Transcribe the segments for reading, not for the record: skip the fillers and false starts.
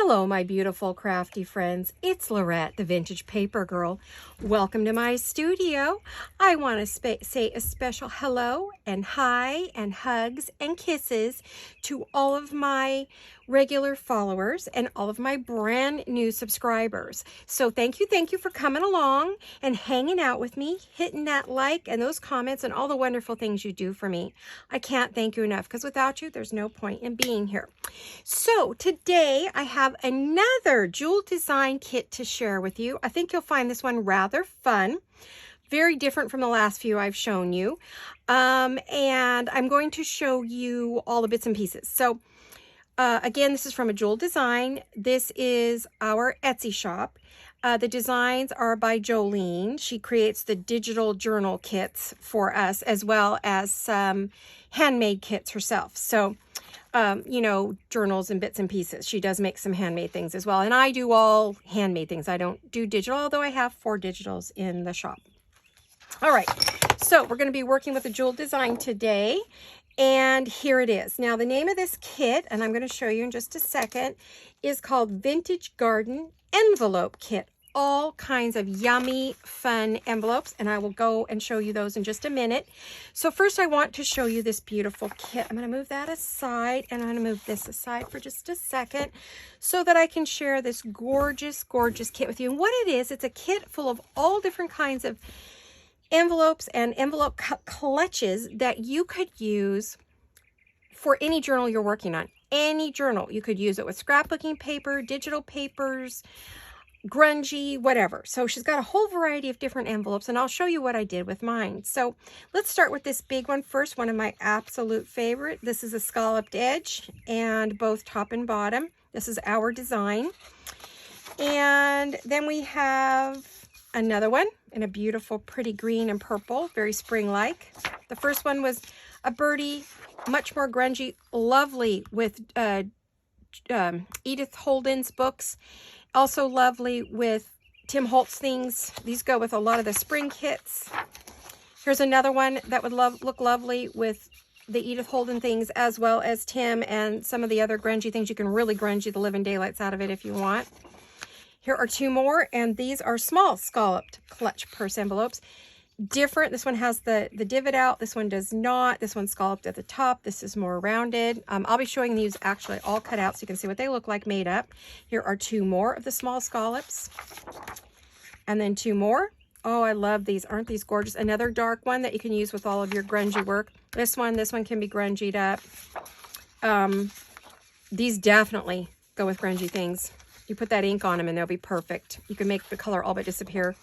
Hello, my beautiful crafty friends. It's Laurette, the Vintage Paper Girl. Welcome to my studio. I want to say a special hello and hi and hugs and kisses to all of my regular followers and all of my brand new subscribers. So thank you for coming along and hanging out with me, hitting that like and those comments and all the wonderful things you do for me. I can't thank you enough because without you, there's no point in being here. So today I have another jewel design kit to share with you. I think you'll find this one rather fun. Very different from the last few I've shown you. And I'm going to show you all the bits and pieces. So again, this is from a jewel design. This is our Etsy shop. The designs are by Jolene. She creates the digital journal kits for us as well as some handmade kits herself. So you know, journals and bits and pieces. She does make some handmade things as well. And I do all handmade things. I don't do digital, although I have 4 digitals in the shop. All right, so we're going to be working with a jewel design today. And here it is. Now, the name of this kit, and I'm going to show you in just a second, is called Vintage Garden Envelope Kit. All kinds of yummy, fun envelopes, and I will go and show you those in just a minute. So first I want to show you this beautiful kit. I'm going to move that aside, and I'm going to move this aside for just a second so that I can share this gorgeous, gorgeous kit with you. And what it is, it's a kit full of all different kinds of envelopes and envelope clutches that you could use for any journal you're working on. Any journal. You could use it with scrapbooking paper, digital papers, grungy, whatever. So she's got a whole variety of different envelopes, and I'll show you what I did with mine. So let's start with this big one first, one of my absolute favorite. This is a scalloped edge, and both top and bottom. This is our design. And then we have another one in a beautiful, pretty green and purple, very spring-like. The first one was a birdie, much more grungy, lovely with Edith Holden's books. Also lovely with Tim Holtz things. These go with a lot of the spring kits. Here's another one that would look lovely with the Edith Holden things, as well as Tim and some of the other grungy things. You can really grungy the living daylights out of it if you want. Here are 2 more, and these are small scalloped clutch purse envelopes. Different. This one has the divot out. This one does not. This one's scalloped at the top. This is more rounded. I'll be showing these actually all cut out so you can see what they look like made up. Here are 2 more of the small scallops. And then 2 more. Oh, I love these. Aren't these gorgeous? Another dark one that you can use with all of your grungy work. This one can be grungied up. These definitely go with grungy things. You put that ink on them and they'll be perfect. You can make the color all but disappear.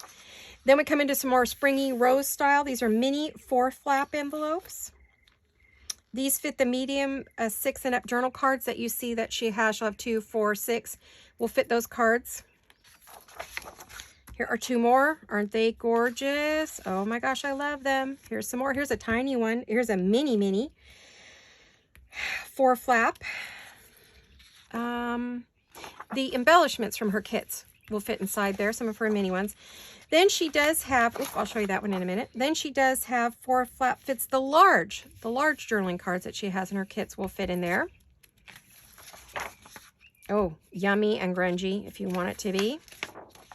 Then we come into some more springy rose style. These are mini 4-flap envelopes. These fit the medium 6 and up journal cards that you see that she has. She'll have 2, 4, 6. Will fit those cards. Here are 2 more. Aren't they gorgeous? Oh my gosh, I love them. Here's some more. Here's a tiny one. Here's a mini 4-flap. The embellishments from her kits will fit inside there, some of her mini ones. Then she does have, I'll show you that one in a minute. Then she does have 4-flap fits. The large journaling cards that she has in her kits will fit in there. Oh, yummy and grungy if you want it to be.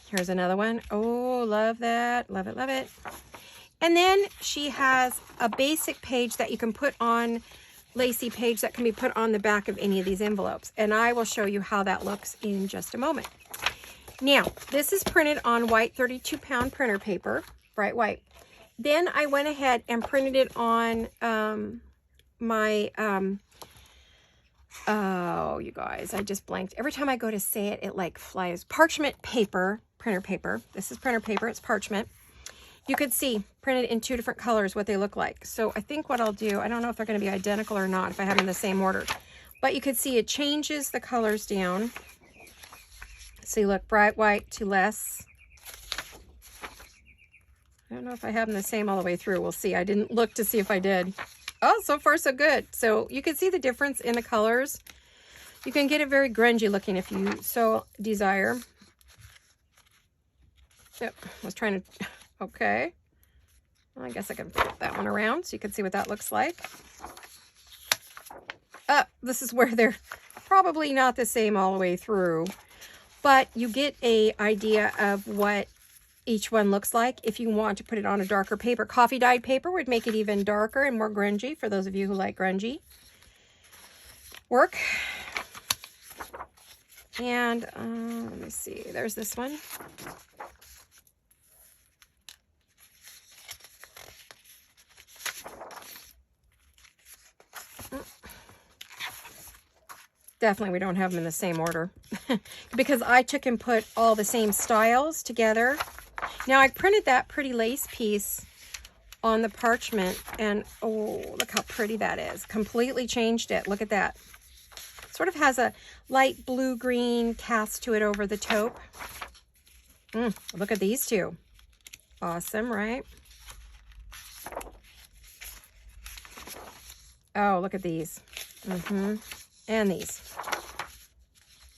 Here's another one. Oh, love that. Love it, love it. And then she has a basic page that you can put on, lacy page that can be put on the back of any of these envelopes. And I will show you how that looks in just a moment. Now, this is printed on white 32-pound printer paper, bright white. Then I went ahead and printed it on my, oh, you guys, I just blanked. Every time I go to say it, it like flies. Parchment paper, printer paper. This is printer paper, it's parchment. You could see printed in 2 different colors what they look like. So I think what I'll do, I don't know if they're going to be identical or not if I have them in the same order. But you could see it changes the colors down. So you look bright white to less. I don't know if I have them the same all the way through. We'll see. I didn't look to see if I did. Oh, so far so good. So you can see the difference in the colors. You can get it very grungy looking if you so desire. Yep, I was trying to, okay. Well, I guess I can flip that one around so you can see what that looks like. This is where they're probably not the same all the way through, but you get a idea of what each one looks like. If you want to put it on a darker paper, coffee dyed paper would make it even darker and more grungy for those of you who like grungy work. And let me see, there's this one. Definitely we don't have them in the same order because I took and put all the same styles together. Now I printed that pretty lace piece on the parchment, and oh, look how pretty that is. Completely changed it. Look at that. Sort of has a light blue-green cast to it over the taupe. Look at these two. Awesome, right? Oh, look at these. And these.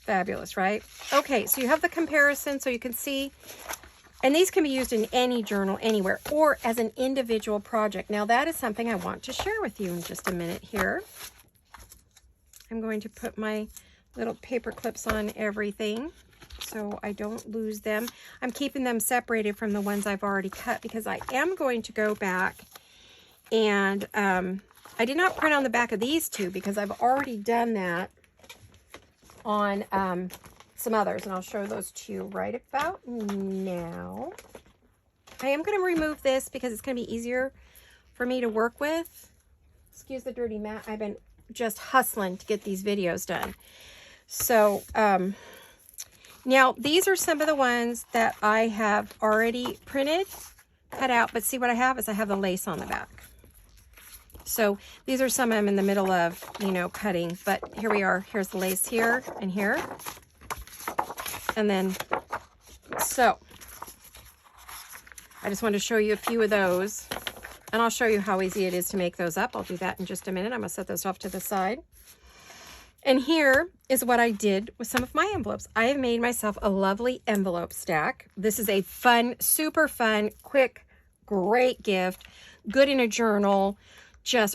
Fabulous, right? Okay, so you have the comparison so you can see. And these can be used in any journal, anywhere, or as an individual project. Now, that is something I want to share with you in just a minute here. I'm going to put my little paper clips on everything so I don't lose them. I'm keeping them separated from the ones I've already cut because I am going to go back and I did not print on the back of these two because I've already done that on some others, and I'll show those to you right about now. I am going to remove this because it's going to be easier for me to work with. Excuse the dirty mat. I've been just hustling to get these videos done. So now these are some of the ones that I have already printed, cut out, but see what I have is I have the lace on the back. So these are some I'm in the middle of, you know, cutting, but here we are. Here's the lace here and here. And then, so I just wanted to show you a few of those, and I'll show you how easy it is to make those up. I'll do that in just a minute. I'm going to set those off to the side. And here is what I did with some of my envelopes. I have made myself a lovely envelope stack. This is a fun, super fun, quick, great gift. Good in a journal.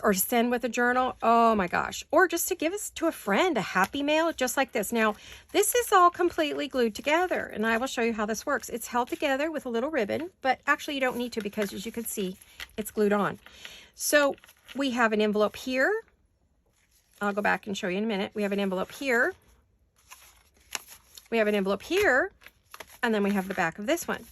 Or to send with a journal, oh my gosh, or just to give us to a friend, a happy mail, just like this. Now, this is all completely glued together, and I will show you how this works. It's held together with a little ribbon, but actually you don't need to because, as you can see, it's glued on. So we have an envelope here. I'll go back and show you in a minute. We have an envelope here. We have an envelope here, and then we have the back of this one.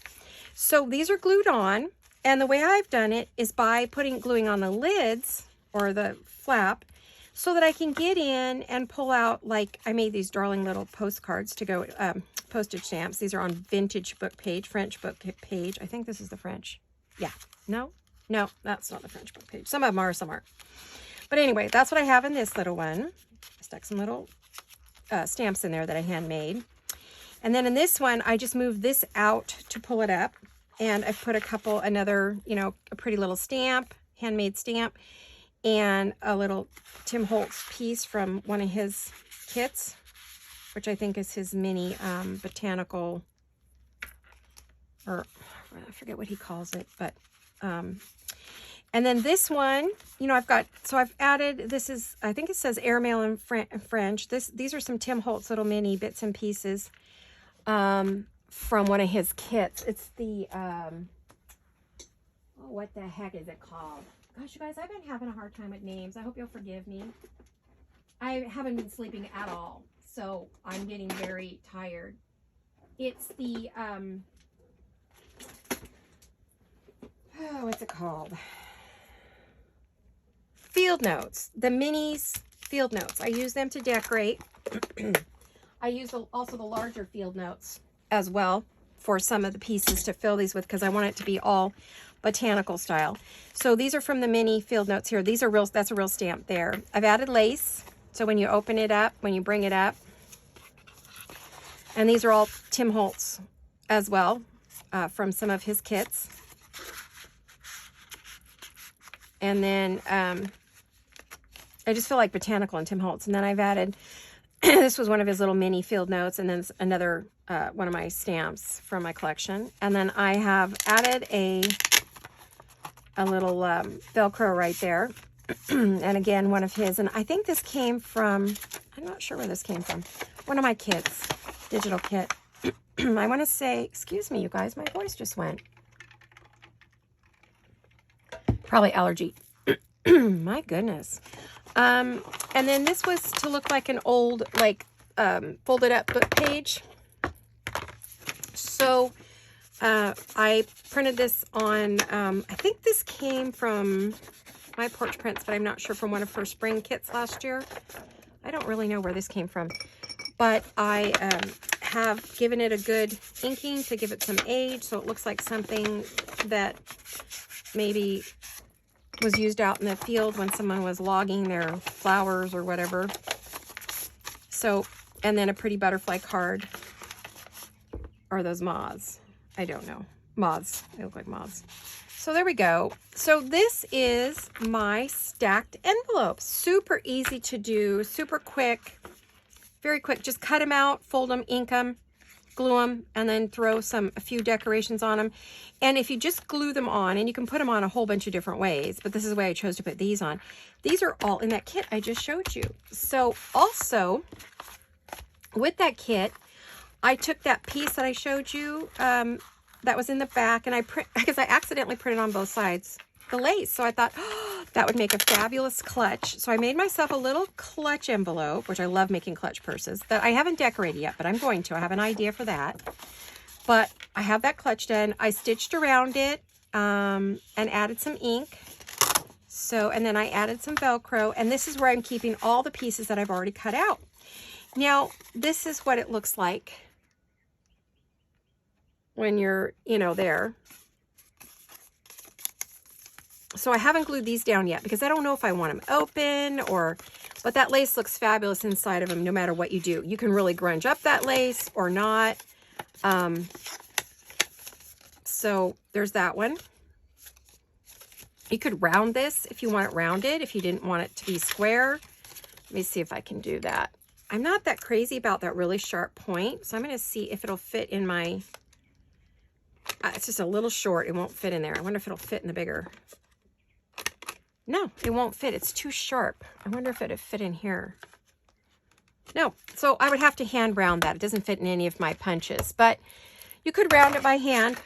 So these are glued on. And the way I've done it is by gluing on the lids or the flap so that I can get in and pull out, like I made these darling little postcards to go, postage stamps. These are on Vintage book page, French book page. I think this is the French. Yeah. No, that's not the French book page. Some of them are, some aren't. But anyway, that's what I have in this little one. I stuck some little stamps in there that I handmade. And then in this one, I just moved this out to pull it up. And I've put another, you know, a pretty little stamp, handmade stamp, and a little Tim Holtz piece from one of his kits, which I think is his mini botanical, or I forget what he calls it, but, and then this one, you know, I've added, this is, I think it says airmail in French. These are some Tim Holtz little mini bits and pieces. From one of his kits. It's the, what the heck is it called? Gosh, you guys, I've been having a hard time with names. I hope you'll forgive me. I haven't been sleeping at all, so I'm getting very tired. It's the, what's it called? Field notes. The minis field notes. I use them to decorate. I use also the larger field notes as well for some of the pieces to fill these with because I want it to be all botanical style. So these are from the mini field notes here. These are real, that's a real stamp there. I've added lace. So when you open it up, when you bring it up, and these are all Tim Holtz as well from some of his kits. And then I just feel like botanical and Tim Holtz. And then I've added, this was one of his little mini field notes, and then another one of my stamps from my collection. And then I have added a little Velcro right there. And again, one of his. And I think this came from, I'm not sure where this came from. One of my kids' digital kit. I want to say, excuse me, you guys, my voice just went. Probably allergy. My goodness. And then this was to look like an old, like, folded up book page. So I printed this on, I think this came from My Porch Prints, but I'm not sure, from one of her spring kits last year. I don't really know where this came from, but I have given it a good inking to give it some age, so it looks like something that maybe was used out in the field when someone was logging their flowers or whatever. So, and then a pretty butterfly card. Are those moths? I don't know. Moths. They look like moths. So there we go. So this is my stacked envelopes. Super easy to do, super quick, very quick. Just cut them out, fold them, ink them, glue them, and then throw a few decorations on them. And if you just glue them on, and you can put them on a whole bunch of different ways, but this is the way I chose to put these on. These are all in that kit I just showed you. So also with that kit, I took that piece that I showed you that was in the back, and because I accidentally printed on both sides the lace. So I thought, oh, that would make a fabulous clutch. So I made myself a little clutch envelope, which I love making clutch purses, that I haven't decorated yet, but I'm going to. I have an idea for that. But I have that clutch done. I stitched around it and added some ink. So, and then I added some Velcro, and this is where I'm keeping all the pieces that I've already cut out. Now, this is what it looks like when you're, there. So I haven't glued these down yet because I don't know if I want them open but that lace looks fabulous inside of them no matter what you do. You can really grunge up that lace or not. So there's that one. You could round this if you want it rounded, if you didn't want it to be square. Let me see if I can do that. I'm not that crazy about that really sharp point, so I'm going to see if it'll fit in my, it's just a little short. It won't fit in there. I wonder if it'll fit in the bigger. No, it won't fit. It's too sharp. I wonder if it'll fit in here. No, so I would have to hand round that. It doesn't fit in any of my punches, but you could round it by hand.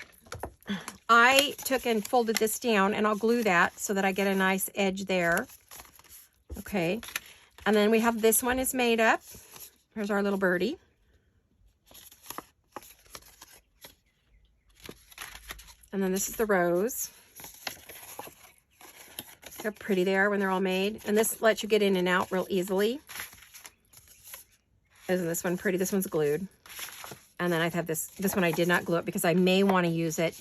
I took and folded this down, and I'll glue that so that I get a nice edge there. Okay. And then we have this one is made up. Here's our little birdie. And then this is the rose. Look how pretty they are when they're all made. And this lets you get in and out real easily. Isn't this one pretty? This one's glued. And then I have this one I did not glue it because I may want to use it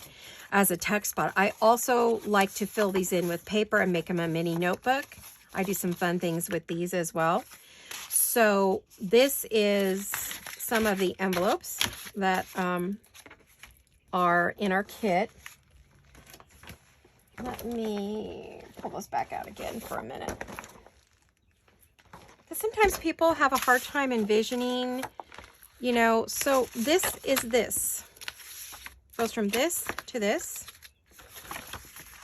as a tuck spot. I also like to fill these in with paper and make them a mini notebook. I do some fun things with these as well. So this is some of the envelopes that are in our kit. Let me pull this back out again for a minute. Because sometimes people have a hard time envisioning, so this is this. Goes from this to this.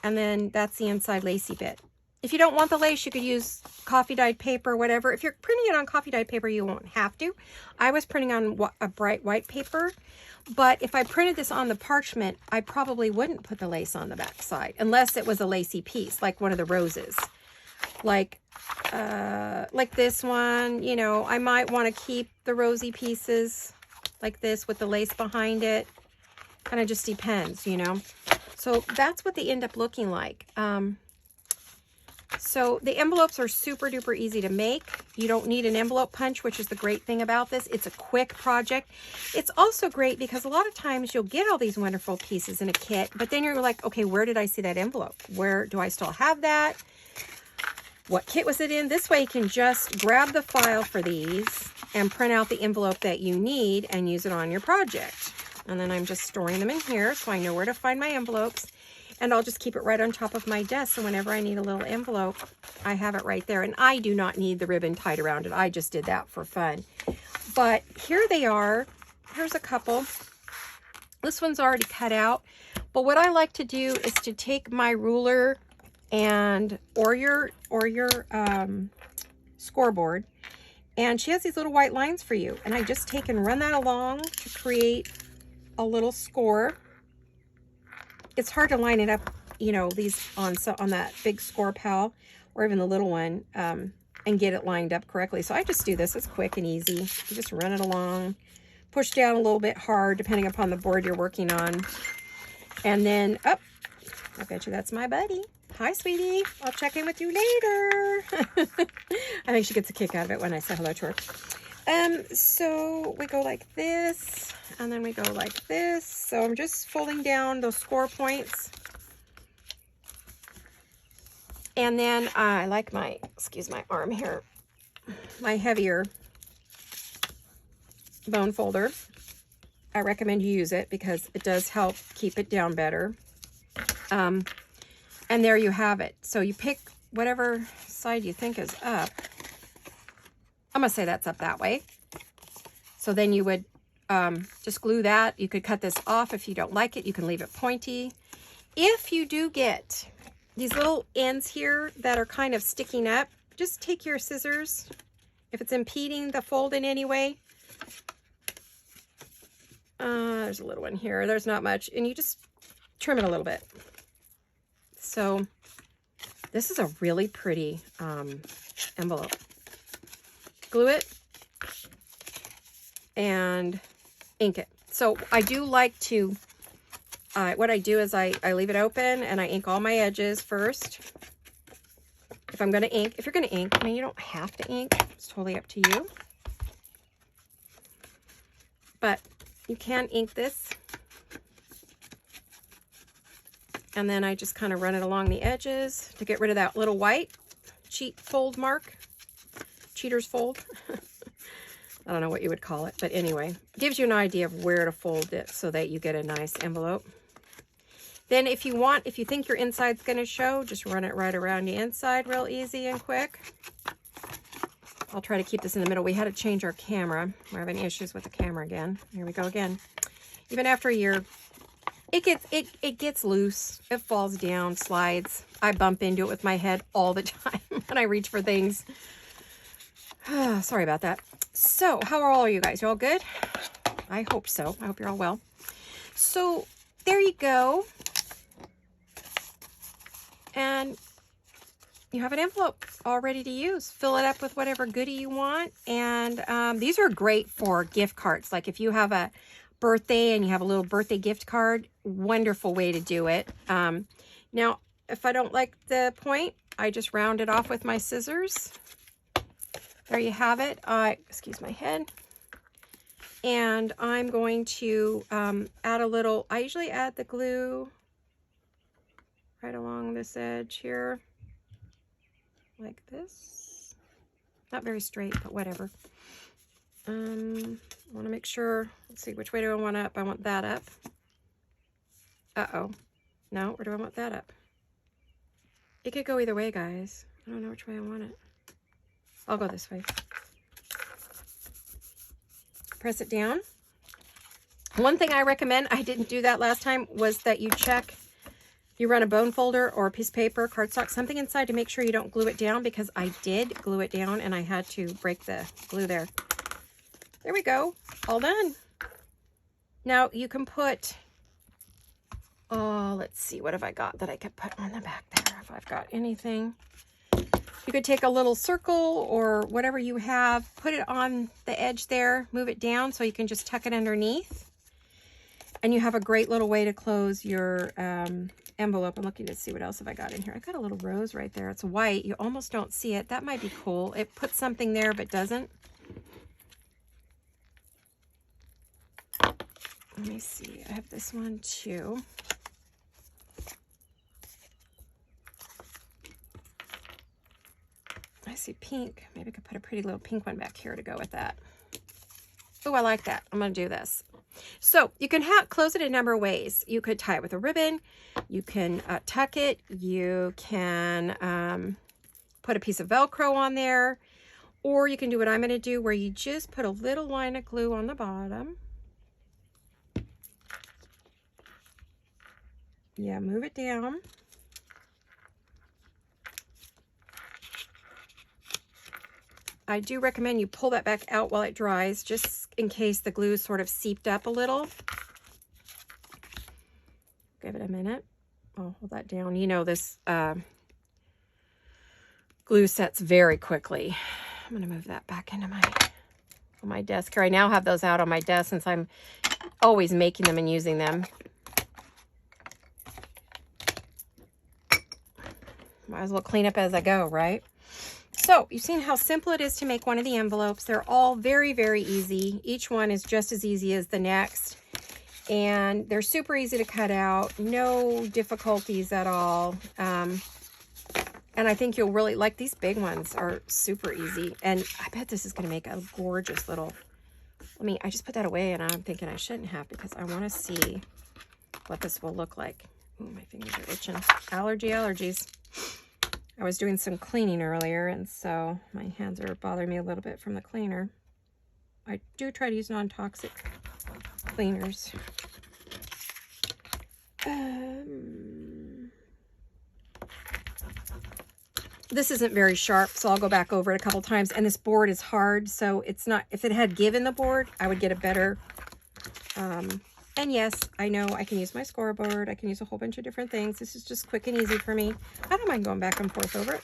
And then that's the inside lacy bit. If you don't want the lace, you could use coffee dyed paper, whatever. If you're printing it on coffee dyed paper, you won't have to. I was printing on a bright white paper, but if I printed this on the parchment, I probably wouldn't put the lace on the back side, unless it was a lacy piece, like one of the roses. Like this one, I might want to keep the rosy pieces like this with the lace behind it. Kind of just depends, So that's what they end up looking like. So the envelopes are super duper easy to make. You don't need an envelope punch, which is the great thing about this. It's a quick project. It's also great because a lot of times you'll get all these wonderful pieces in a kit, but then you're like, okay, where did I see that envelope? Where do I still have that? What kit was it in? This way you can just grab the file for these and print out the envelope that you need and use it on your project. And then I'm just storing them in here so I know where to find my envelopes. And I'll just keep it right on top of my desk, so whenever I need a little envelope, I have it right there. And I do not need the ribbon tied around it. I just did that for fun. But here they are. Here's a couple. This one's already cut out. But what I like to do is to take my ruler and or your scoreboard. And she has these little white lines for you. And I just take and run that along to create a little score. It's hard to line it up, you know, these on that big score pal or even the little one, and get it lined up correctly. So I just do this. It's quick and easy. You just run it along, push down a little bit hard depending upon the board you're working on. And then, oh, I bet you that's my buddy. Hi, sweetie. I'll check in with you later. I think she gets a kick out of it when I say hello to her. So we go like this, and then we go like this. So I'm just folding down those score points. And then I like my, excuse my arm here, my heavier bone folder. I recommend you use it because it does help keep it down better. And there you have it. So you pick whatever side you think is up. I'm going to say that's up that way. So then you would just glue that. You could cut this off if you don't like it. You can leave it pointy. If you do get these little ends here that are kind of sticking up, just take your scissors. If it's impeding the fold in any way, there's a little one here. There's not much. And you just trim it a little bit. So this is a really pretty envelope. Glue it and ink it. So I do like to, what I do is I leave it open and I ink all my edges first. If I'm going to ink, if you're going to ink, I mean, you don't have to ink. It's totally up to you. But you can ink this. And then I just kind of run it along the edges to get rid of that little white cheat fold mark. Cheater's fold. I don't know what you would call it, but anyway, gives you an idea of where to fold it so that you get a nice envelope. Then if you think your inside's going to show, just run it right around the inside real easy and quick. I'll try to keep this in the middle. We had to change our camera. We're having issues with the camera again. Here we go again. Even after a year, it gets loose. It falls down, slides. I bump into it with my head all the time when I reach for things. Sorry about that. So, how are all you guys? You all good? I hope so. I hope you're all well. So, there you go. And you have an envelope all ready to use. Fill it up with whatever goodie you want. And these are great for gift cards. Like if you have a birthday and you have a little birthday gift card, wonderful way to do it. Now, if I don't like the point, I just round it off with my scissors. There you have it. Excuse my head. And I'm going to add a little, I usually add the glue right along this edge here, like this. Not very straight, but whatever. I want to make sure, let's see, which way do I want up? I want that up. Uh-oh. No, where do I want that up? It could go either way, guys. I don't know which way I want it. I'll go this way. Press it down. One thing I recommend, I didn't do that last time, was that you check, you run a bone folder or a piece of paper, cardstock, something inside to make sure you don't glue it down, because I did glue it down and I had to break the glue there. There we go. All done. Now you can put, oh, let's see, what have I got that I could put on the back there if I've got anything. You could take a little circle or whatever you have, put it on the edge there, move it down so you can just tuck it underneath. And you have a great little way to close your envelope. I'm looking to see what else have I got in here. I got a little rose right there. It's white. You almost don't see it. That might be cool. It puts something there but doesn't. Let me see. I have this one too. I see pink. Maybe I could put a pretty little pink one back here to go with that. Oh, I like that. I'm going to do this. So you can close it a number of ways. You could tie it with a ribbon. You can tuck it. You can put a piece of Velcro on there. Or you can do what I'm going to do, where you just put a little line of glue on the bottom. Yeah, move it down. I do recommend you pull that back out while it dries, just in case the glue is sort of seeped up a little. Give it a minute. I'll hold that down. You know, this glue sets very quickly. I'm going to move that back into my desk here. I now have those out on my desk since I'm always making them and using them. Might as well clean up as I go, right? So you've seen how simple it is to make one of the envelopes. They're all very, very easy. Each one is just as easy as the next. And they're super easy to cut out. No difficulties at all. And I think you'll really like these big ones are super easy. And I bet this is going to make a gorgeous little... I just put that away and I'm thinking I shouldn't have because I want to see what this will look like. Ooh, my fingers are itching. Allergies. I was doing some cleaning earlier, and so my hands are bothering me a little bit from the cleaner. I do try to use non-toxic cleaners. This isn't very sharp, so I'll go back over it a couple times. And this board is hard, so it's not... If it had give in the board, I would get a better... And yes, I know I can use my scoreboard. I can use a whole bunch of different things. This is just quick and easy for me. I don't mind going back and forth over it.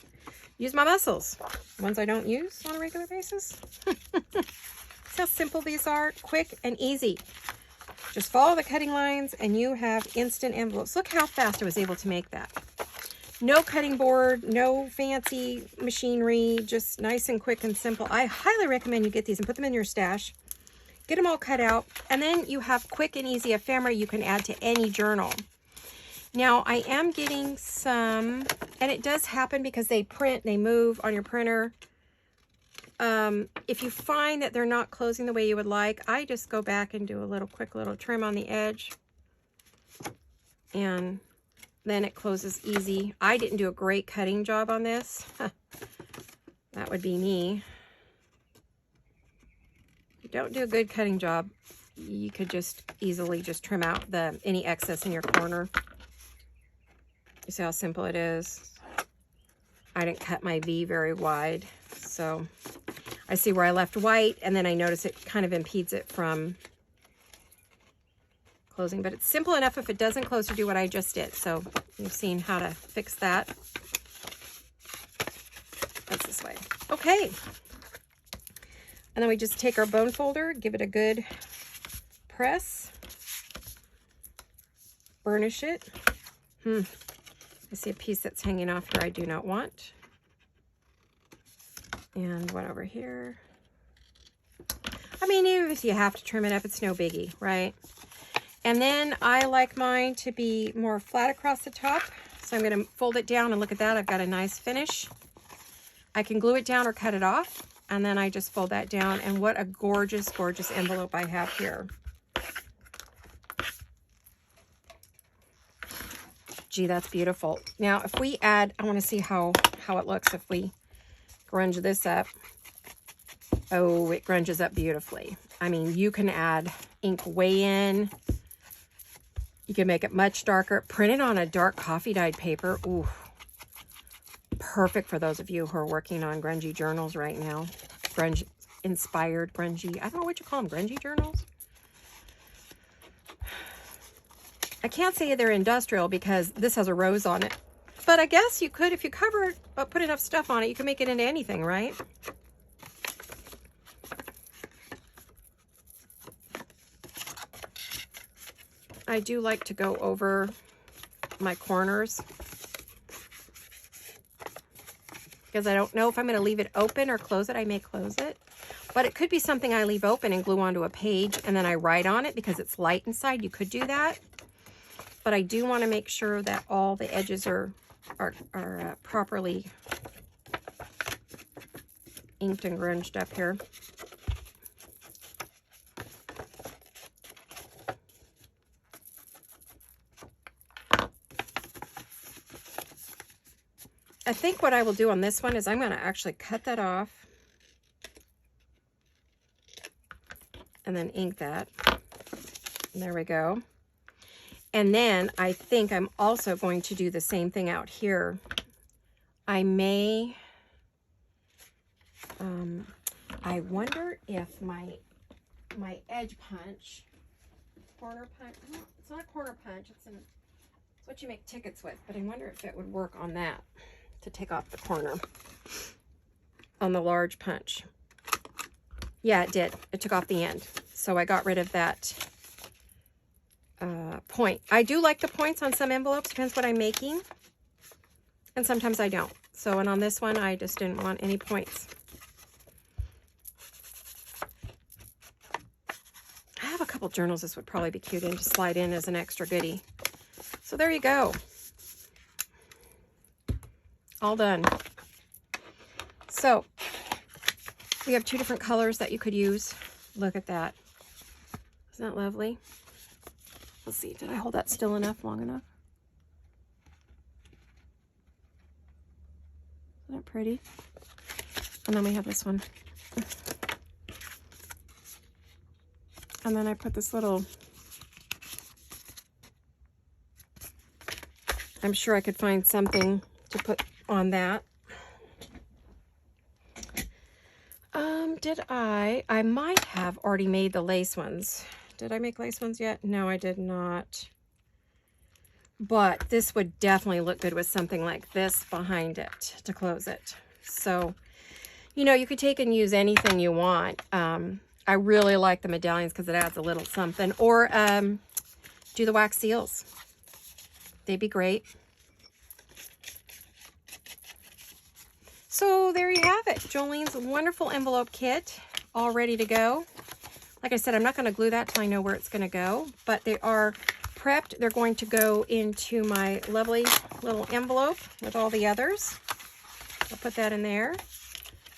Use my muscles. Ones I don't use on a regular basis. See how simple these are? Quick and easy. Just follow the cutting lines and you have instant envelopes. Look how fast I was able to make that. No cutting board, no fancy machinery, just nice and quick and simple. I highly recommend you get these and put them in your stash. Get them all cut out, and then you have quick and easy ephemera you can add to any journal. Now, I am getting some, and it does happen because they move on your printer. If you find that they're not closing the way you would like, I just go back and do a quick little trim on the edge, and then it closes easy. I didn't do a great cutting job on this. That would be me. Don't do a good cutting job, you could just easily just trim out any excess in your corner. You see how simple it is? I didn't cut my V very wide, so I see where I left white, and then I notice it kind of impedes it from closing. But it's simple enough if it doesn't close to do what I just did. So you've seen how to fix that. That's this way. Okay. And then we just take our bone folder, give it a good press, burnish it. I see a piece that's hanging off here I do not want. And one over here. I mean, even if you have to trim it up, it's no biggie, right? And then I like mine to be more flat across the top. So I'm going to fold it down and look at that. I've got a nice finish. I can glue it down or cut it off. And then I just fold that down, and what a gorgeous, gorgeous envelope I have here. Gee, that's beautiful. Now, if we add, I want to see how it looks if we grunge this up. Oh, it grunges up beautifully. I mean, you can add ink way in. You can make it much darker. Print it on a dark coffee-dyed paper. Ooh. Perfect for those of you who are working on grungy journals right now. Grunge-inspired, grungy. I don't know what you call them, grungy journals? I can't say they're industrial because this has a rose on it. But I guess you could, if you cover it, put enough stuff on it, you can make it into anything, right? I do like to go over my corners, because I don't know if I'm going to leave it open or close it. I may close it, but it could be something I leave open and glue onto a page and then I write on it because it's light inside. You could do that, but I do want to make sure that all the edges are properly inked and grunged up here. I think what I will do on this one is I'm going to actually cut that off and then ink that. And there we go. And then I think I'm also going to do the same thing out here. I may I wonder if my edge punch, corner punch, no, it's not a corner punch, it's what you make tickets with, but I wonder if it would work on that to take off the corner on the large punch. Yeah, it did. It took off the end. So I got rid of that point. I do like the points on some envelopes, depends what I'm making. And sometimes I don't. So, and on this one, I just didn't want any points. I have a couple journals this would probably be cute and just slide in as an extra goodie. So there you go. All done. So we have 2 different colors that you could use. Look at that. Isn't that lovely? Let's see, did I hold that still enough, long enough? Isn't that pretty? And then we have this one. And then I put this little, I'm sure I could find something to put on that. Did I might have already made the lace ones. Did I make lace ones yet? No, I did not. But this would definitely look good with something like this behind it to close it. So, you know, you could take and use anything you want. I really like the medallions because it adds a little something. Or do the wax seals. They'd be great. So there you have it. Jolene's wonderful envelope kit, all ready to go. Like I said, I'm not going to glue that till I know where it's going to go, but they are prepped. They're going to go into my lovely little envelope with all the others. I'll put that in there,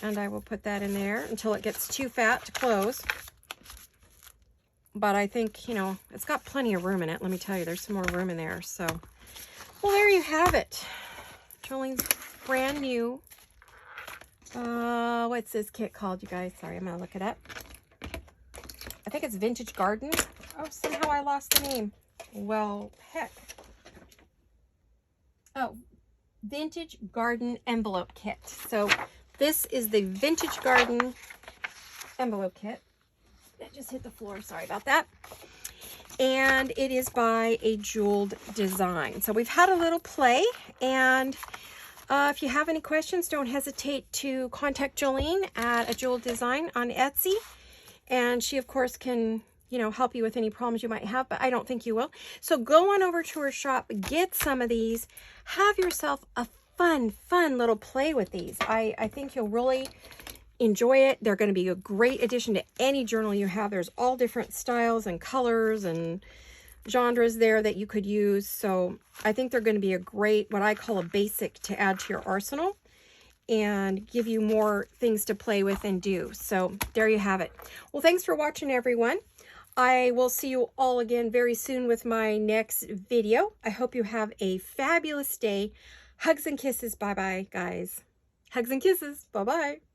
and I will put that in there until it gets too fat to close. But I think, you know, it's got plenty of room in it. Let me tell you, there's some more room in there. So, well, there you have it. Jolene's brand new. What's this kit called, you guys? Sorry, I'm going to look it up. I think it's Vintage Garden. Oh, somehow I lost the name. Well, heck. Oh, Vintage Garden Envelope Kit. So this is the Vintage Garden Envelope Kit. That just hit the floor. Sorry about that. And it is by A Jeweled Design. So we've had a little play, and if you have any questions, don't hesitate to contact Jolene at A Jeweled Design on Etsy. And she, of course, can, you know, help you with any problems you might have, but I don't think you will. So go on over to her shop, get some of these, have yourself a fun little play with these. I think you'll really enjoy it. They're going to be a great addition to any journal you have. There's all different styles and colors and genres there that you could use. So I think they're going to be a great, what I call a basic to add to your arsenal and give you more things to play with and do. So there you have it. Well, thanks for watching, everyone. I will see you all again very soon with my next video. I hope you have a fabulous day. Hugs and kisses. Bye-bye, guys. Hugs and kisses. Bye-bye.